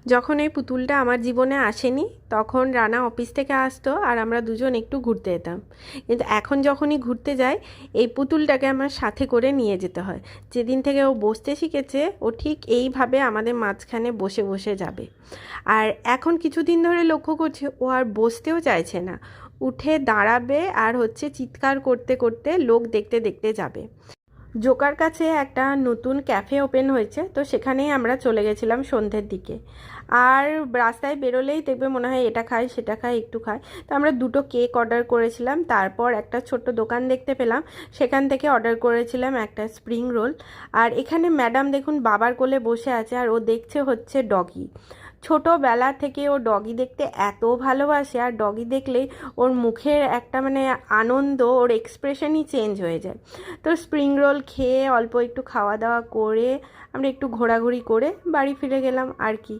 যখন এই পুতুলটা আমার জীবনে আসেনি তখন রানা অফিস থেকে আসতো আর আমরা দুজন একটু ঘুরতে যেতাম। কিন্তু এখন যখনই ঘুরতে যাই এই পুতুলটাকে আমার সাথে করে নিয়ে যেতে হয়। যেদিন থেকে ও বসতে শিখেছে ও ঠিক এইভাবে আমাদের মাঝখানে বসে বসে যাবে। আর এখন কিছুদিন ধরে লক্ষ্য করছি ও আর বসতেও চাইছে না, উঠে দাঁড়াবে আর চিৎকার করতে করতে লোক দেখতে দেখতে যাবে। জোকার কাছে একটা নতুন ক্যাফে ওপেন হয়েছে, তো সেখানেই আমরা চলে গেছিলাম সন্ধ্যের দিকে। আর রাস্তায় বেরোলেই দেখবে মনে হয় এটা খাই সেটা খাই একটু খাই। তো আমরা দুটো কেক অর্ডার করেছিলাম, তারপর একটা ছোট্ট দোকান দেখতে পেলাম, সেখান থেকে অর্ডার করেছিলাম একটা স্প্রিং রোল। আর এখানে ম্যাডাম দেখুন বাবার কোলে বসে আছে আর ও দেখছে ডগি। ছোটোবেলা থেকে ও ডগি দেখতে এত ভালোবাসে, আর ডগি দেখলেই ওর মুখের একটা আনন্দ, ওর এক্সপ্রেশনই চেঞ্জ হয়ে যায়। তো স্প্রিং রোল খেয়ে অল্প একটু খাওয়া দাওয়া করে আমরা একটু ঘোরাঘুরি করে বাড়ি ফিরে গেলাম আর কি।